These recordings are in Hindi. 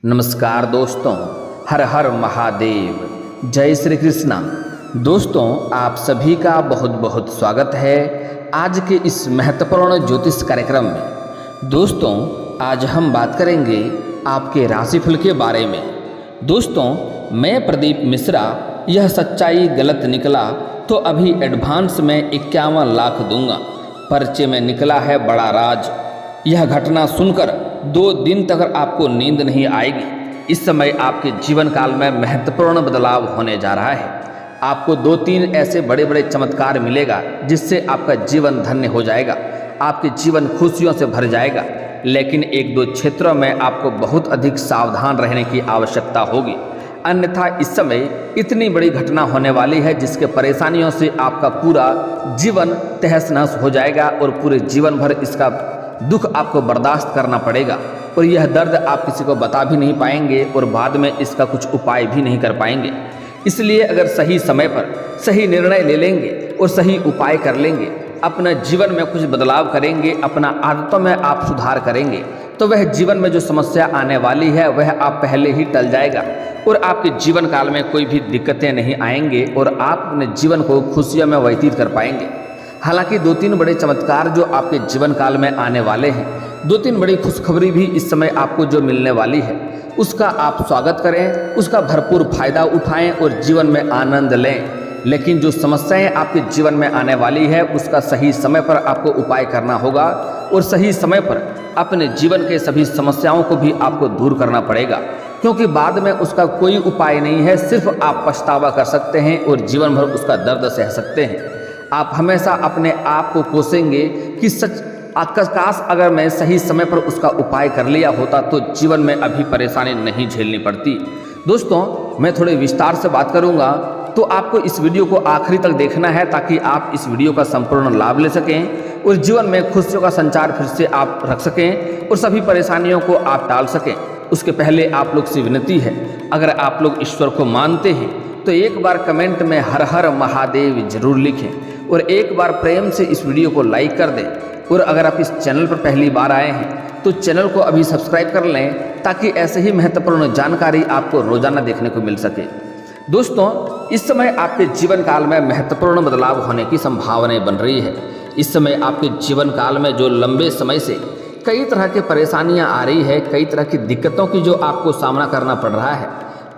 नमस्कार दोस्तों, हर हर महादेव, जय श्री कृष्णा। दोस्तों, आप सभी का बहुत बहुत स्वागत है आज के इस महत्वपूर्ण ज्योतिष कार्यक्रम में। दोस्तों, आज हम बात करेंगे आपके राशिफल के बारे में। दोस्तों, मैं प्रदीप मिश्रा, यह सच्चाई गलत निकला तो अभी एडवांस में 51 लाख दूंगा। पर्चे में निकला है बड़ा राज। यह घटना सुनकर 2 दिन तक आपको नींद नहीं आएगी। इस समय आपके जीवन काल में महत्वपूर्ण बदलाव होने जा रहा है। आपको 2-3 ऐसे बड़े बड़े चमत्कार मिलेगा जिससे आपका जीवन धन्य हो जाएगा, आपके जीवन खुशियों से भर जाएगा। लेकिन 1-2 क्षेत्रों में आपको बहुत अधिक सावधान रहने की आवश्यकता होगी, अन्यथा इस समय इतनी बड़ी घटना होने वाली है जिसके परेशानियों से आपका पूरा जीवन तहस नहस हो जाएगा और पूरे जीवन भर इसका दुख आपको बर्दाश्त करना पड़ेगा और यह दर्द आप किसी को बता भी नहीं पाएंगे और बाद में इसका कुछ उपाय भी नहीं कर पाएंगे। इसलिए अगर सही समय पर सही निर्णय ले लेंगे और सही उपाय कर लेंगे, अपने जीवन में कुछ बदलाव करेंगे, अपना आदतों में आप सुधार करेंगे, तो वह जीवन में जो समस्या आने वाली है वह आप पहले ही टल जाएगा और आपके जीवन काल में कोई भी दिक्कतें नहीं आएंगे और आप अपने जीवन को खुशियों में व्यतीत कर पाएंगे। हालांकि 2-3 बड़े चमत्कार जो आपके जीवन काल में आने वाले हैं, 2-3 बड़ी खुशखबरी भी इस समय आपको जो मिलने वाली है, उसका आप स्वागत करें, उसका भरपूर फायदा उठाएं और जीवन में आनंद लें। लेकिन जो समस्याएं आपके जीवन में आने वाली है उसका सही समय पर आपको उपाय करना होगा और सही समय पर अपने जीवन के सभी समस्याओं को भी आपको दूर करना पड़ेगा, क्योंकि बाद में उसका कोई उपाय नहीं है। सिर्फ आप पछतावा कर सकते हैं और जीवन भर उसका दर्द सह सकते हैं। आप हमेशा अपने आप को कोसेंगे कि काश अगर मैं सही समय पर उसका उपाय कर लिया होता तो जीवन में अभी परेशानी नहीं झेलनी पड़ती। दोस्तों, मैं थोड़े विस्तार से बात करूंगा तो आपको इस वीडियो को आखिरी तक देखना है ताकि आप इस वीडियो का संपूर्ण लाभ ले सकें और जीवन में खुशियों का संचार फिर से आप रख सकें और सभी परेशानियों को आप टाल सकें। उसके पहले आप लोग से विनती है, अगर आप लोग ईश्वर को मानते हैं तो एक बार कमेंट में हर हर महादेव जरूर लिखें और एक बार प्रेम से इस वीडियो को लाइक कर दें। और अगर आप इस चैनल पर पहली बार आए हैं तो चैनल को अभी सब्सक्राइब कर लें ताकि ऐसे ही महत्वपूर्ण जानकारी आपको रोजाना देखने को मिल सके। दोस्तों, इस समय आपके जीवन काल में महत्वपूर्ण बदलाव होने की संभावनाएं बन रही है। इस समय आपके जीवन काल में जो लंबे समय से कई तरह की परेशानियां आ रही है, कई तरह की दिक्कतों की जो आपको सामना करना पड़ रहा है,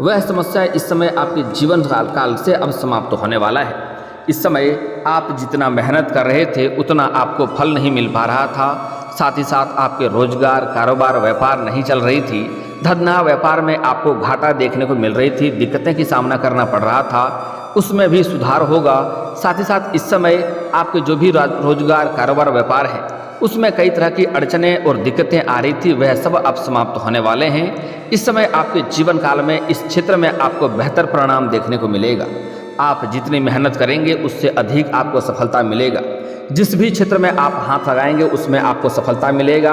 वह समस्या इस समय आपके जीवन काल से अब समाप्त होने वाला है। इस समय आप जितना मेहनत कर रहे थे उतना आपको फल नहीं मिल पा रहा था। साथ ही साथ आपके रोजगार, कारोबार, व्यापार नहीं चल रही थी। धंधा व्यापार में आपको घाटा देखने को मिल रही थी, दिक्कतें की सामना करना पड़ रहा था, उसमें भी सुधार होगा। साथ ही साथ इस समय आपके जो भी रोजगार, कारोबार, व्यापार है उसमें कई तरह की अड़चनें और दिक्कतें आ रही थी, वह सब अब समाप्त होने वाले हैं। इस समय आपके जीवन काल में इस क्षेत्र में आपको बेहतर परिणाम देखने को मिलेगा। आप जितनी मेहनत करेंगे उससे अधिक आपको सफलता मिलेगा। जिस भी क्षेत्र में आप हाथ लगाएंगे उसमें आपको सफलता मिलेगा।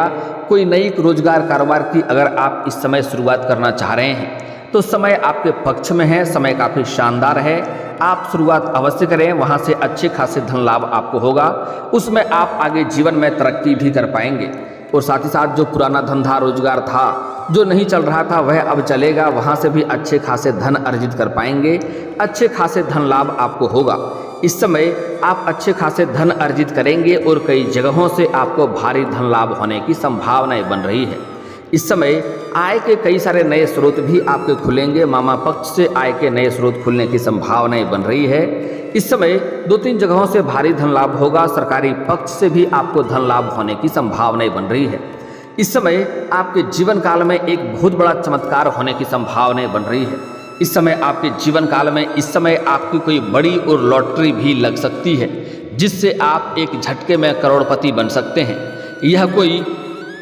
कोई नई रोजगार, कारोबार की अगर आप इस समय शुरुआत करना चाह रहे हैं तो समय आपके पक्ष में है, समय काफ़ी शानदार है। आप शुरुआत अवश्य करें, वहाँ से अच्छे खासे धन लाभ आपको होगा, उसमें आप आगे जीवन में तरक्की भी कर पाएंगे। और साथ ही साथ जो पुराना धंधा रोजगार था जो नहीं चल रहा था वह अब चलेगा, वहाँ से भी अच्छे खासे धन अर्जित कर पाएंगे, अच्छे खासे धन लाभ आपको होगा। इस समय आप अच्छे खासे धन अर्जित करेंगे और कई जगहों से आपको भारी धन लाभ होने की संभावनाएं बन रही है। इस समय आय के कई सारे नए स्रोत भी आपके खुलेंगे, मामा पक्ष से आय के नए स्रोत खुलने की संभावनाएं बन रही है। इस समय 2-3 जगहों से भारी धन लाभ होगा, सरकारी पक्ष से भी आपको धन लाभ होने की संभावनाएं बन रही है। इस समय आपके जीवन काल में एक बहुत बड़ा चमत्कार होने की संभावनाएं बन रही है। इस समय आपके जीवन काल में इस समय आपकी कोई बड़ी और लॉटरी भी लग सकती है जिससे आप एक झटके में करोड़पति बन सकते हैं। यह कोई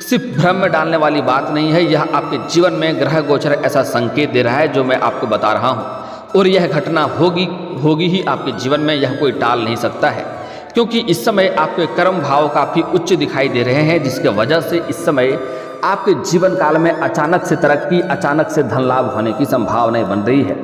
सिर्फ भ्रम में डालने वाली बात नहीं है, यह आपके जीवन में ग्रह गोचर ऐसा संकेत दे रहा है जो मैं आपको बता रहा हूँ और यह घटना होगी ही आपके जीवन में, यह कोई टाल नहीं सकता है। क्योंकि इस समय आपके कर्म भाव काफ़ी उच्च दिखाई दे रहे हैं जिसके वजह से इस समय आपके जीवन काल में अचानक से तरक्की, अचानक से धन लाभ होने की संभावनाएं बन रही है।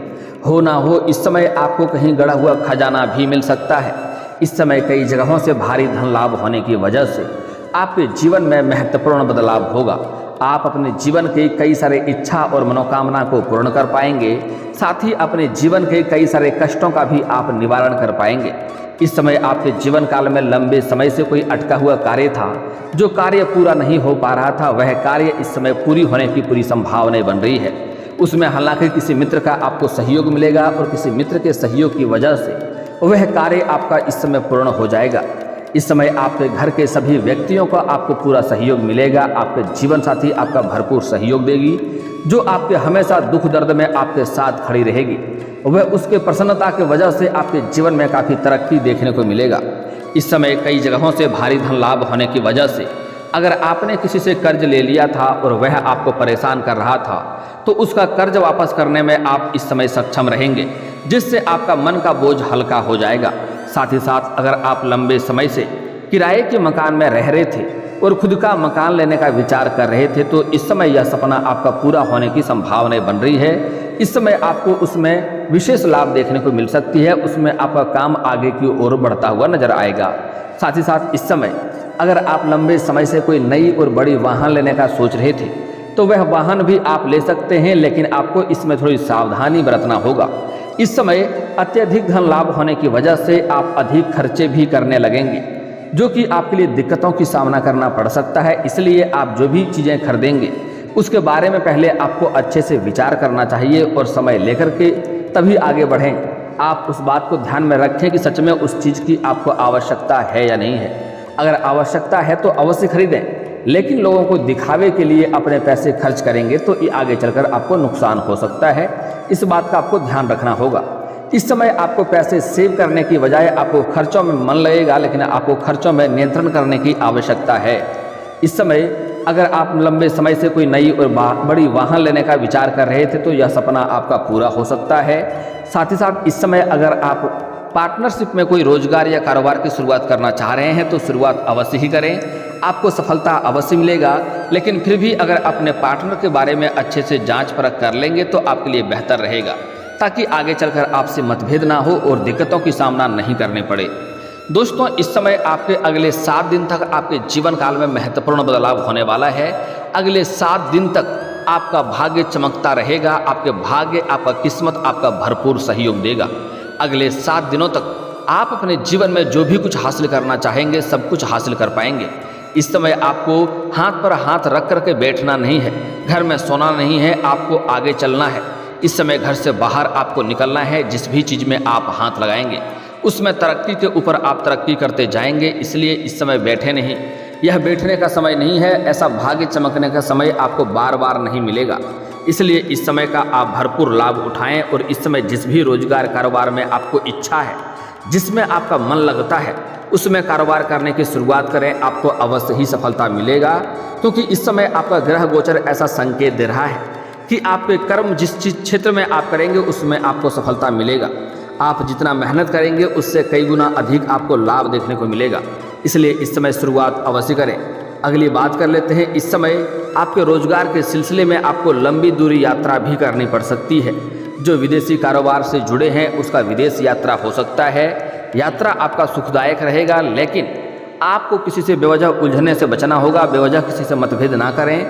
हो ना हो इस समय आपको कहीं गड़ा हुआ खजाना भी मिल सकता है। इस समय कई जगहों से भारी धन लाभ होने की वजह से आपके जीवन में महत्वपूर्ण बदलाव होगा। आप अपने जीवन के कई सारे इच्छा और मनोकामना को पूर्ण कर पाएंगे। साथ ही अपने जीवन के कई सारे कष्टों का भी आप निवारण कर पाएंगे। इस समय आपके जीवन काल में लंबे समय से कोई अटका हुआ कार्य था, जो कार्य पूरा नहीं हो पा रहा था, वह कार्य इस समय पूरी होने की पूरी संभावनाएं बन रही है। उसमें हालांकि किसी मित्र का आपको सहयोग मिलेगा और किसी मित्र के सहयोग की वजह से वह कार्य आपका इस समय पूर्ण हो जाएगा। इस समय आपके घर के सभी व्यक्तियों का आपको पूरा सहयोग मिलेगा। आपके जीवन साथी आपका भरपूर सहयोग देगी, जो आपके हमेशा दुख दर्द में आपके साथ खड़ी रहेगी। वह उसके प्रसन्नता की वजह से आपके जीवन में काफ़ी तरक्की देखने को मिलेगा। इस समय कई जगहों से भारी धन लाभ होने की वजह से अगर आपने किसी से कर्ज ले लिया था और वह आपको परेशान कर रहा था, तो उसका कर्ज वापस करने में आप इस समय सक्षम रहेंगे, जिससे आपका मन का बोझ हल्का हो जाएगा। साथ ही साथ अगर आप लंबे समय से किराए के मकान में रह रहे थे और खुद का मकान लेने का विचार कर रहे थे, तो इस समय यह सपना आपका पूरा होने की संभावनाएं बन रही है। इस समय आपको उसमें विशेष लाभ देखने को मिल सकती है। उसमें आपका काम आगे की ओर बढ़ता हुआ नजर आएगा। साथ ही साथ इस समय अगर आप लंबे समय से कोई नई और बड़ी वाहन लेने का सोच रहे थे, तो वह वाहन भी आप ले सकते हैं, लेकिन आपको इसमें थोड़ी सावधानी बरतना होगा। इस समय अत्यधिक धन लाभ होने की वजह से आप अधिक खर्चे भी करने लगेंगे, जो कि आपके लिए दिक्कतों की सामना करना पड़ सकता है। इसलिए आप जो भी चीज़ें खरीदेंगे उसके बारे में पहले आपको अच्छे से विचार करना चाहिए और समय लेकर के तभी आगे बढ़ें। आप उस बात को ध्यान में रखें कि सच में उस चीज़ की आपको आवश्यकता है या नहीं है। अगर आवश्यकता है तो अवश्य खरीदें, लेकिन लोगों को दिखावे के लिए अपने पैसे खर्च करेंगे तो ये आगे चलकर आपको नुकसान हो सकता है। इस बात का आपको ध्यान रखना होगा। इस समय आपको पैसे सेव करने की बजाय आपको खर्चों में मन लगेगा, लेकिन आपको खर्चों में नियंत्रण करने की आवश्यकता है। इस समय अगर आप लंबे समय से कोई नई और बड़ी वाहन लेने का विचार कर रहे थे, तो यह सपना आपका पूरा हो सकता है। साथ ही साथ इस समय अगर आप पार्टनरशिप में कोई रोजगार या कारोबार की शुरुआत करना चाह रहे हैं, तो शुरुआत अवश्य ही करें। आपको सफलता अवश्य मिलेगा, लेकिन फिर भी अगर अपने पार्टनर के बारे में अच्छे से जांच परख कर लेंगे तो आपके लिए बेहतर रहेगा, ताकि आगे चलकर आपसे मतभेद ना हो और दिक्कतों की सामना नहीं करने पड़े। दोस्तों, इस समय आपके अगले 7 दिन तक आपके जीवन काल में महत्वपूर्ण बदलाव होने वाला है। अगले 7 दिन तक आपका भाग्य चमकता रहेगा। आपके भाग्य, आपका किस्मत आपका भरपूर सहयोग देगा। अगले 7 दिनों तक आप अपने जीवन में जो भी कुछ हासिल करना चाहेंगे, सब कुछ हासिल कर पाएंगे। इस समय आपको हाथ पर हाथ रख करके बैठना नहीं है, घर में सोना नहीं है, आपको आगे चलना है। इस समय घर से बाहर आपको निकलना है। जिस भी चीज़ में आप हाथ लगाएंगे उसमें तरक्की के ऊपर आप तरक्की करते जाएंगे। इसलिए इस समय बैठे नहीं, यह बैठने का समय नहीं है। ऐसा भाग्य चमकने का समय आपको बार बार नहीं मिलेगा। इसलिए इस समय का आप भरपूर लाभ उठाएं और इस समय जिस भी रोजगार कारोबार में आपको इच्छा है, जिसमें आपका मन लगता है, उसमें कारोबार करने की शुरुआत करें। आपको अवश्य ही सफलता मिलेगा, क्योंकि इस समय आपका ग्रह गोचर ऐसा संकेत दे रहा है कि आपके कर्म जिस क्षेत्र में आप करेंगे उसमें आपको सफलता मिलेगा। आप जितना मेहनत करेंगे उससे कई गुना अधिक आपको लाभ देखने को मिलेगा। इसलिए इस समय शुरुआत अवश्य करें। अगली बात कर लेते हैं। इस समय आपके रोजगार के सिलसिले में आपको लंबी दूरी यात्रा भी करनी पड़ सकती है। जो विदेशी कारोबार से जुड़े हैं उसका विदेश यात्रा हो सकता है। यात्रा आपका सुखदायक रहेगा, लेकिन आपको किसी से बेवजह उलझने से बचना होगा। बेवजह किसी से मतभेद ना करें।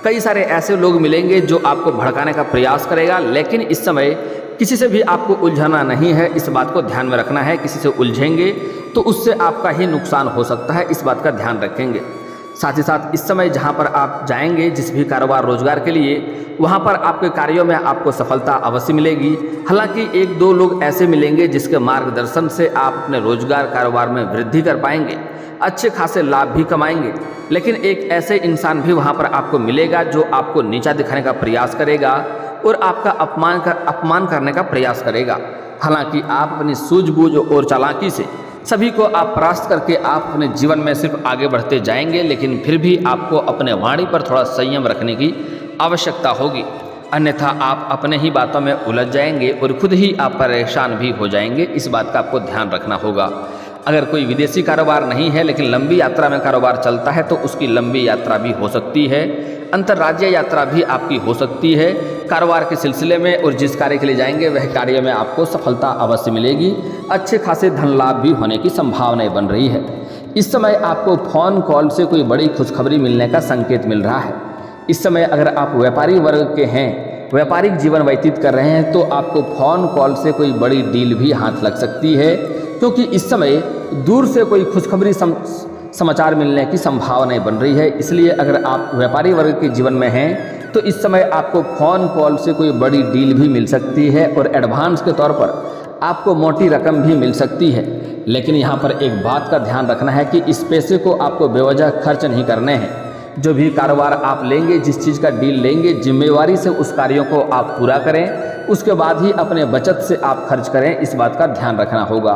कई सारे ऐसे लोग मिलेंगे जो आपको भड़काने का प्रयास करेगा, लेकिन इस समय किसी से भी आपको उलझाना नहीं है। इस बात को ध्यान में रखना है। किसी से उलझेंगे तो उससे आपका ही नुकसान हो सकता है, इस बात का ध्यान रखेंगे। साथ ही साथ इस समय जहां पर आप जाएंगे जिस भी कारोबार रोजगार के लिए, वहां पर आपके कार्यों में आपको सफलता अवश्य मिलेगी। हालांकि 1-2 लोग ऐसे मिलेंगे जिसके मार्गदर्शन से आप अपने रोजगार कारोबार में वृद्धि कर पाएंगे, अच्छे खासे लाभ भी कमाएंगे। लेकिन एक ऐसे इंसान भी वहां पर आपको मिलेगा जो आपको नीचा दिखाने का प्रयास करेगा और आपका अपमान करने का प्रयास करेगा। हालांकि आप अपनी सूझबूझ और चालाकी से सभी को आप परास्त करके आप अपने जीवन में सिर्फ आगे बढ़ते जाएंगे, लेकिन फिर भी आपको अपने वाणी पर थोड़ा संयम रखने की आवश्यकता होगी। अन्यथा आप अपने ही बातों में उलझ जाएंगे और खुद ही आप परेशान भी हो जाएंगे। इस बात का आपको ध्यान रखना होगा। अगर कोई विदेशी कारोबार नहीं है लेकिन लंबी यात्रा में कारोबार चलता है, तो उसकी लंबी यात्रा भी हो सकती है। अंतर्राज्यीय यात्रा भी आपकी हो सकती है कारोबार के सिलसिले में, और जिस कार्य के लिए जाएंगे वह कार्य में आपको सफलता अवश्य मिलेगी। अच्छे खासे धन लाभ भी होने की संभावनाएं बन रही है। इस समय आपको फ़ोन कॉल से कोई बड़ी खुशखबरी मिलने का संकेत मिल रहा है। इस समय अगर आप व्यापारी वर्ग के हैं, व्यापारिक जीवन व्यतीत कर रहे हैं, तो आपको फ़ोन कॉल से कोई बड़ी डील भी हाथ लग सकती है, क्योंकि इस समय दूर से कोई खुशखबरी समाचार मिलने की संभावनाएं बन रही है। इसलिए अगर आप व्यापारी वर्ग के जीवन में हैं तो इस समय आपको फ़ोन कॉल से कोई बड़ी डील भी मिल सकती है और एडवांस के तौर पर आपको मोटी रकम भी मिल सकती है। लेकिन यहाँ पर एक बात का ध्यान रखना है कि इस पैसे को आपको बेवजह खर्च नहीं करने हैं। जो भी कारोबार आप लेंगे, जिस चीज़ का डील लेंगे, जिम्मेवारी से उस कार्यों को आप पूरा करें, उसके बाद ही अपने बचत से आप खर्च करें, इस बात का ध्यान रखना होगा।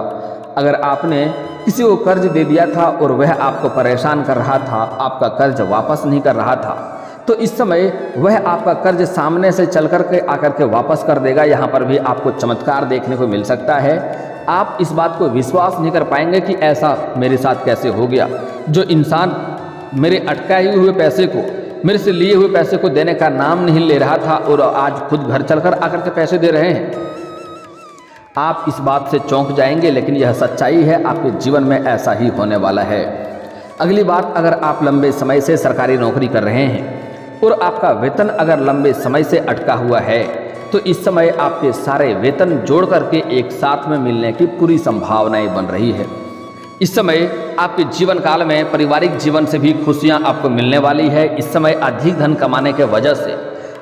अगर आपने किसी को कर्ज दे दिया था और वह आपको परेशान कर रहा था, आपका कर्ज वापस नहीं कर रहा था, तो इस समय वह आपका कर्ज सामने से चल कर के आकर के वापस कर देगा। यहाँ पर भी आपको चमत्कार देखने को मिल सकता है। आप इस बात को विश्वास नहीं कर पाएंगे कि ऐसा मेरे साथ कैसे हो गया। जो इंसान मेरे अटकाए हुए पैसे को, मेरे से लिए हुए पैसे को देने का नाम नहीं ले रहा था और आज खुद घर चलकर आकर के पैसे दे रहे हैं, आप इस बात से चौंक जाएंगे। लेकिन यह सच्चाई है, आपके जीवन में ऐसा ही होने वाला है। अगली बात, अगर आप लंबे समय से सरकारी नौकरी कर रहे हैं और आपका वेतन अगर लंबे समय से अटका हुआ है, तो इस समय आपके सारे वेतन जोड़ करके एक साथ में मिलने की पूरी संभावनाएं बन रही है। इस समय आपके जीवन काल में पारिवारिक जीवन से भी खुशियां आपको मिलने वाली है। इस समय अधिक धन कमाने के वजह से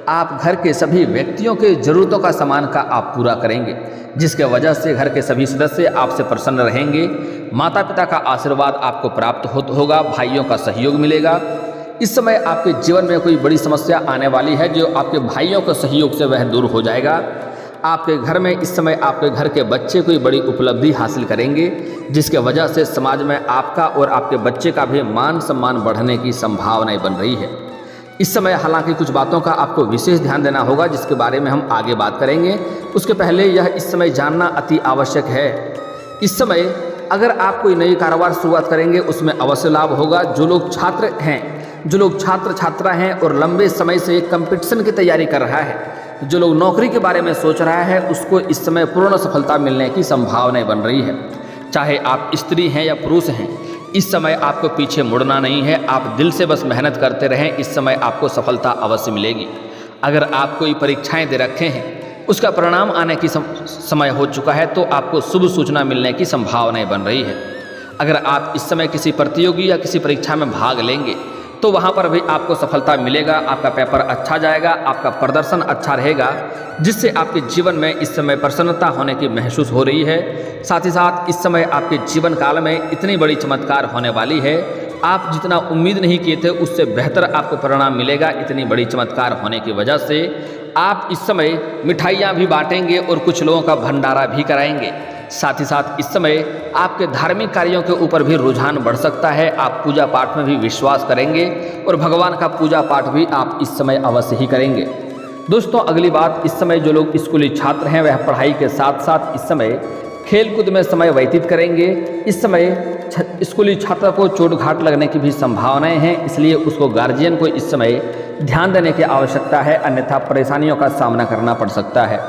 आप घर के सभी व्यक्तियों के ज़रूरतों का सामान का आप पूरा करेंगे, जिसके वजह से घर के सभी सदस्य आपसे प्रसन्न रहेंगे। माता पिता का आशीर्वाद आपको प्राप्त होगा, भाइयों का सहयोग मिलेगा। इस समय आपके जीवन में कोई बड़ी समस्या आने वाली है, जो आपके भाइयों के सहयोग से वह दूर हो जाएगा। आपके घर में इस समय आपके घर के बच्चे कोई बड़ी उपलब्धि हासिल करेंगे, जिसके वजह से समाज में आपका और आपके बच्चे का भी मान सम्मान बढ़ने की संभावनाएं बन रही है। इस समय हालांकि कुछ बातों का आपको विशेष ध्यान देना होगा, जिसके बारे में हम आगे बात करेंगे। उसके पहले यह इस समय जानना अति आवश्यक है, इस समय अगर आप कोई नई कारोबार शुरुआत करेंगे उसमें अवश्य लाभ होगा। जो लोग छात्र हैं, जो लोग छात्र छात्रा हैं और लंबे समय से कंपटीशन की तैयारी कर रहा है, जो लोग नौकरी के बारे में सोच रहा है, उसको इस समय पूर्ण सफलता मिलने की संभावनाएं बन रही है। चाहे आप स्त्री हैं या पुरुष हैं, इस समय आपको पीछे मुड़ना नहीं है। आप दिल से बस मेहनत करते रहें, इस समय आपको सफलता अवश्य मिलेगी। अगर आप कोई परीक्षाएं दे रखे हैं, उसका परिणाम आने की समय हो चुका है, तो आपको शुभ सूचना मिलने की संभावनाएं बन रही है। अगर आप इस समय किसी प्रतियोगी या किसी परीक्षा में भाग लेंगे, तो वहाँ पर भी आपको सफलता मिलेगा। आपका पेपर अच्छा जाएगा, आपका प्रदर्शन अच्छा रहेगा, जिससे आपके जीवन में इस समय प्रसन्नता होने की महसूस हो रही है। साथ ही साथ इस समय आपके जीवन काल में इतनी बड़ी चमत्कार होने वाली है, आप जितना उम्मीद नहीं किए थे उससे बेहतर आपको परिणाम मिलेगा। इतनी बड़ी चमत्कार होने की वजह से आप इस समय मिठाइयाँ भी बांटेंगे और कुछ लोगों का भंडारा भी कराएंगे। साथ ही साथ इस समय आपके धार्मिक कार्यों के ऊपर भी रुझान बढ़ सकता है। आप पूजा पाठ में भी विश्वास करेंगे और भगवान का पूजा पाठ भी आप इस समय अवश्य ही करेंगे। दोस्तों, अगली बात, इस समय जो लोग स्कूली छात्र हैं वह पढ़ाई के साथ साथ इस समय खेलकूद में समय व्यतीत करेंगे। इस समय स्कूली छात्र को चोट घाट लगने की भी संभावनाएं हैं, इसलिए उसको गार्जियन को इस समय ध्यान देने की आवश्यकता है, अन्यथा परेशानियों का सामना करना पड़ सकता है।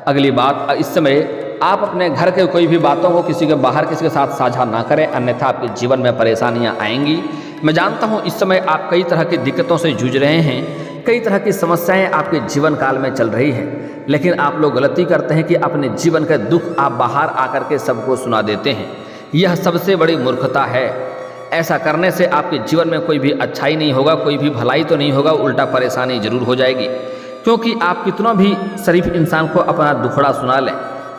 अगली बात, इस समय आप अपने घर के कोई भी बातों को किसी के बाहर किसी के साथ साझा ना करें, अन्यथा आपके जीवन में परेशानियां आएंगी। मैं जानता हूं इस समय आप कई तरह की दिक्कतों से जूझ रहे हैं, कई तरह की समस्याएं आपके जीवन काल में चल रही हैं, लेकिन आप लोग गलती करते हैं कि अपने जीवन का दुख आप बाहर आकर के सबको सुना देते हैं। यह सबसे बड़ी मूर्खता है। ऐसा करने से आपके जीवन में कोई भी अच्छाई नहीं होगा, कोई भी भलाई तो नहीं होगा, उल्टा परेशानी जरूर हो जाएगी। क्योंकि आप कितना भी शरीफ इंसान को अपना दुखड़ा सुना लें,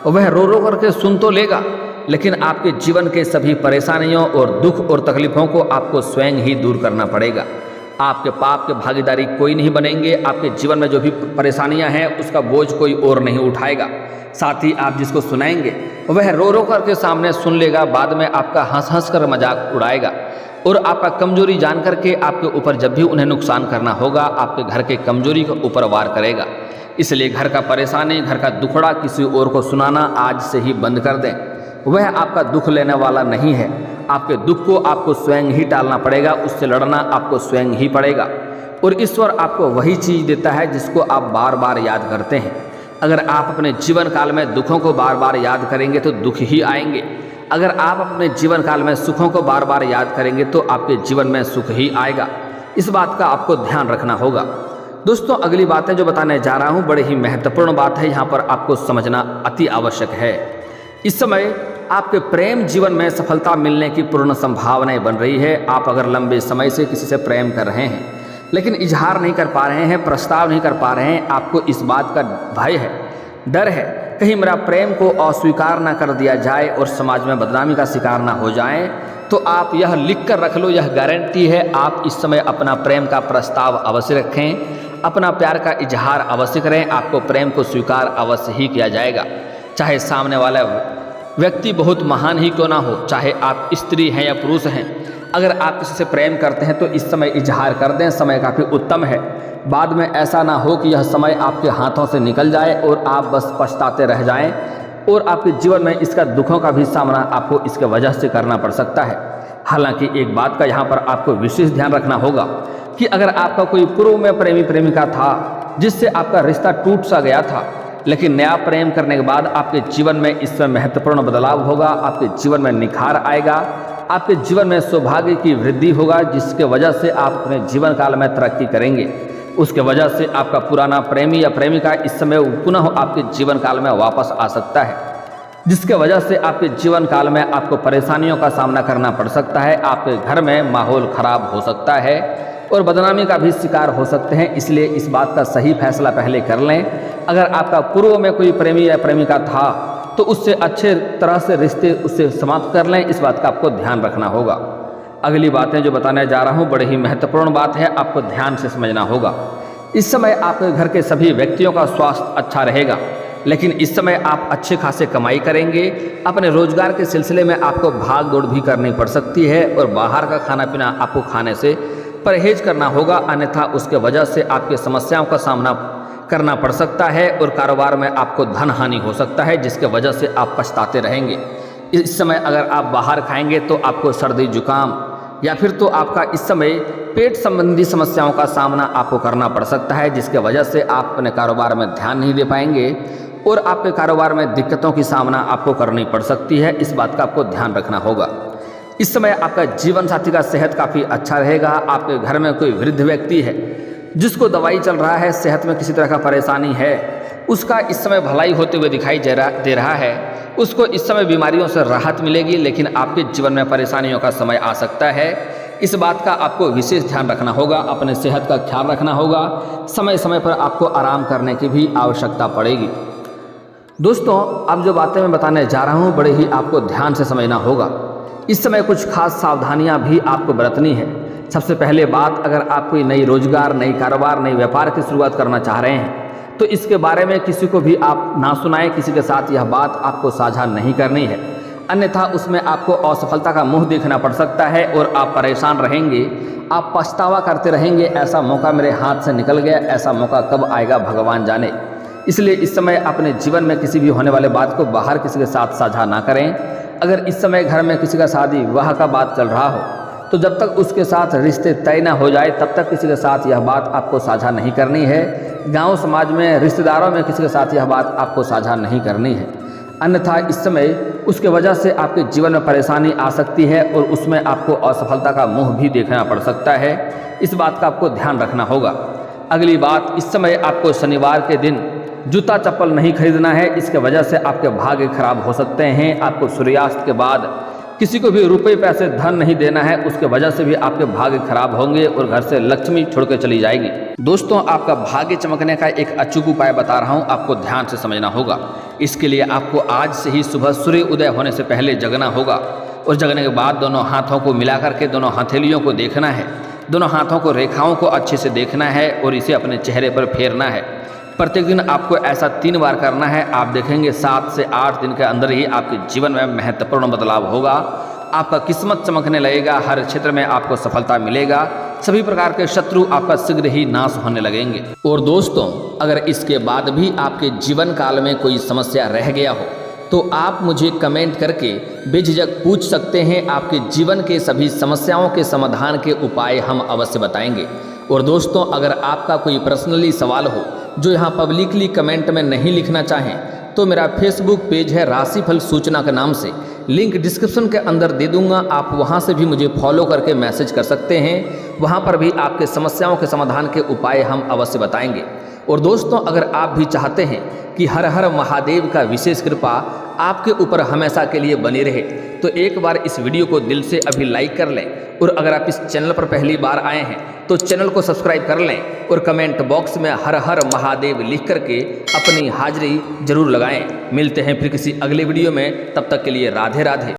वह रो रो करके सुन तो लेगा, लेकिन आपके जीवन के सभी परेशानियों और दुख और तकलीफ़ों को आपको स्वयं ही दूर करना पड़ेगा। आपके पाप के भागीदारी कोई नहीं बनेंगे। आपके जीवन में जो भी परेशानियां हैं उसका बोझ कोई और नहीं उठाएगा। साथ ही आप जिसको सुनाएंगे वह रो रो करके सामने सुन लेगा, बाद में आपका हंस हंस कर मजाक उड़ाएगा और आपका कमजोरी जान करके आपके ऊपर जब भी उन्हें नुकसान करना होगा, आपके घर के कमजोरी के ऊपर वार करेगा। इसलिए घर का परेशानी, घर का दुखड़ा किसी और को सुनाना आज से ही बंद कर दें। वह आपका दुख लेने वाला नहीं है। आपके दुख को आपको स्वयं ही टालना पड़ेगा, उससे लड़ना आपको स्वयं ही पड़ेगा। और ईश्वर आपको वही चीज़ देता है जिसको आप बार बार याद करते हैं। अगर आप अपने जीवन काल में दुखों को बार बार याद करेंगे तो दुख ही आएंगे। अगर आप अपने जीवन काल में सुखों को बार बार याद करेंगे तो आपके जीवन में सुख ही आएगा। इस बात का आपको ध्यान रखना होगा। दोस्तों अगली बातें जो बताने जा रहा हूँ बड़े ही महत्वपूर्ण बात है, यहाँ पर आपको समझना अति आवश्यक है। इस समय आपके प्रेम जीवन में सफलता मिलने की पूर्ण संभावनाएं बन रही है। आप अगर लंबे समय से किसी से प्रेम कर रहे हैं लेकिन इजहार नहीं कर पा रहे हैं, प्रस्ताव नहीं कर पा रहे हैं, आपको इस बात का भय है, डर है कहीं मेरा प्रेम को अस्वीकार ना कर दिया जाए और समाज में बदनामी का शिकार ना हो जाए, तो आप यह लिख कर रख लो, यह गारंटी है। आप इस समय अपना प्रेम का प्रस्ताव अवश्य रखें, अपना प्यार का इजहार अवश्य करें। आपको प्रेम को स्वीकार अवश्य ही किया जाएगा, चाहे सामने वाला व्यक्ति बहुत महान ही क्यों ना हो, चाहे आप स्त्री हैं या पुरुष हैं। अगर आप किसी से प्रेम करते हैं तो इस समय इजहार कर दें, समय काफ़ी उत्तम है। बाद में ऐसा ना हो कि यह समय आपके हाथों से निकल जाए और आप बस पछताते रह जाएं और आपके जीवन में इसका दुखों का भी सामना आपको इसके वजह से करना पड़ सकता है। हालांकि एक बात का यहाँ पर आपको विशेष ध्यान रखना होगा कि अगर आपका कोई पूर्व में प्रेमी प्रेमिका था जिससे आपका रिश्ता टूट सा गया था, लेकिन नया प्रेम करने के बाद आपके जीवन में इसमें महत्वपूर्ण बदलाव होगा, आपके जीवन में निखार आएगा, आपके जीवन में सौभाग्य की वृद्धि होगा, जिसके वजह से आप अपने जीवन काल में तरक्की करेंगे। उसके वजह से आपका पुराना प्रेमी या प्रेमिका इस समय पुनः आपके जीवन काल में वापस आ सकता है, जिसके वजह से आपके जीवन काल में आपको परेशानियों का सामना करना पड़ सकता है। आपके घर में माहौल खराब हो सकता है और बदनामी का भी शिकार हो सकते हैं। इसलिए इस बात का सही फैसला पहले कर लें। अगर आपका पूर्व में कोई प्रेमी या प्रेमिका था तो उससे अच्छे तरह से रिश्ते उससे समाप्त कर लें, इस बात का आपको ध्यान रखना होगा। अगली बातें जो बताने जा रहा हूँ बड़े ही महत्वपूर्ण बात है, आपको ध्यान से समझना होगा। इस समय आपके घर के सभी व्यक्तियों का स्वास्थ्य अच्छा रहेगा, लेकिन इस समय आप अच्छे खासे कमाई करेंगे। अपने रोजगार के सिलसिले में आपको भाग दौड़ भी करनी पड़ सकती है और बाहर का खाना पीना आपको खाने से परहेज करना होगा, अन्यथा उसके वजह से आपकी समस्याओं का सामना करना पड़ सकता है और कारोबार में आपको धन हानि हो सकता है, जिसके वजह से आप पछताते रहेंगे। इस समय अगर आप बाहर खाएंगे तो आपको सर्दी जुकाम या फिर तो आपका इस समय पेट संबंधी समस्याओं का सामना आपको करना पड़ सकता है, जिसके वजह से आप अपने कारोबार में ध्यान नहीं दे पाएंगे और आपके कारोबार में दिक्कतों की सामना आपको करनी पड़ सकती है। इस बात का आपको ध्यान रखना होगा। इस समय आपका जीवन साथी का सेहत काफ़ी अच्छा रहेगा। आपके घर में कोई वृद्ध व्यक्ति है जिसको दवाई चल रहा है, सेहत में किसी तरह का परेशानी है, उसका इस समय भलाई होते हुए दिखाई दे रहा है, उसको इस समय बीमारियों से राहत मिलेगी, लेकिन आपके जीवन में परेशानियों का समय आ सकता है। इस बात का आपको विशेष ध्यान रखना होगा, अपने सेहत का ख्याल रखना होगा। समय समय पर आपको आराम करने की भी आवश्यकता पड़ेगी। दोस्तों अब जो बातें मैं बताने जा रहा हूँ बड़े ही आपको ध्यान से समझना होगा। इस समय कुछ खास सावधानियाँ भी आपको बरतनी है। सबसे पहले बात, अगर आप कोई नई रोजगार, नई कारोबार, नई व्यापार की शुरुआत करना चाह रहे हैं तो इसके बारे में किसी को भी आप ना सुनाएं, किसी के साथ यह बात आपको साझा नहीं करनी है, अन्यथा उसमें आपको असफलता का मुंह देखना पड़ सकता है और आप परेशान रहेंगे, आप पछतावा करते रहेंगे, ऐसा मौका मेरे हाथ से निकल गया, ऐसा मौका कब आएगा भगवान जाने। इसलिए इस समय अपने जीवन में किसी भी होने वाले बात को बाहर किसी के साथ साझा ना करें। अगर इस समय घर में किसी का शादी विवाह का बात चल रहा हो तो जब तक उसके साथ रिश्ते तय न हो जाए तब तक किसी के साथ यह बात आपको साझा नहीं करनी है। गांव समाज में रिश्तेदारों में किसी के साथ यह बात आपको साझा नहीं करनी है, अन्यथा इस समय उसके वजह से आपके जीवन में परेशानी आ सकती है और उसमें आपको असफलता का मुंह भी देखना पड़ सकता है। इस बात का आपको ध्यान रखना होगा। अगली बात, इस समय आपको शनिवार के दिन जूता चप्पल नहीं खरीदना है, इसके वजह से आपके भाग्य खराब हो सकते हैं। आपको सूर्यास्त के बाद किसी को भी रुपए पैसे धन नहीं देना है, उसके वजह से भी आपके भाग्य खराब होंगे और घर से लक्ष्मी छोड़ के चली जाएगी। दोस्तों आपका भाग्य चमकने का एक अचूक उपाय बता रहा हूँ, आपको ध्यान से समझना होगा। इसके लिए आपको आज से ही सुबह सूर्य उदय होने से पहले जगना होगा और जगने के बाद दोनों हाथों को मिला करके दोनों हथेलियों को देखना है, दोनों हाथों को रेखाओं को अच्छे से देखना है और इसे अपने चेहरे पर फेरना है। प्रत्येक दिन आपको ऐसा 3 बार करना है। आप देखेंगे 7 से 8 दिन के अंदर ही आपके जीवन में महत्वपूर्ण बदलाव होगा। आपका किस्मत चमकने लगेगा, हर क्षेत्र में आपको सफलता मिलेगा, सभी प्रकार के शत्रु आपका शीघ्र ही नाश होने लगेंगे। और दोस्तों अगर इसके बाद भी आपके जीवन काल में कोई समस्या रह गया हो तो आप मुझे कमेंट करके बेझिझक पूछ सकते हैं। आपके जीवन के सभी समस्याओं के समाधान के उपाय हम अवश्य बताएंगे। और दोस्तों अगर आपका कोई पर्सनली सवाल हो जो यहाँ पब्लिकली कमेंट में नहीं लिखना चाहें तो मेरा फेसबुक पेज है राशिफल सूचना के नाम से, लिंक डिस्क्रिप्शन के अंदर दे दूंगा, आप वहां से भी मुझे फॉलो करके मैसेज कर सकते हैं। वहां पर भी आपके समस्याओं के समाधान के उपाय हम अवश्य बताएंगे। और दोस्तों, अगर आप भी चाहते हैं कि हर हर महादेव का विशेष कृपा आपके ऊपर हमेशा के लिए बनी रहे, तो एक बार इस वीडियो को दिल से अभी लाइक कर लें। और अगर आप इस चैनल पर पहली बार आए हैं तो चैनल को सब्सक्राइब कर लें और कमेंट बॉक्स में हर हर महादेव लिख करके अपनी हाजिरी जरूर लगाएं। मिलते हैं फिर किसी अगले वीडियो में, तब तक के लिए राधे राधे।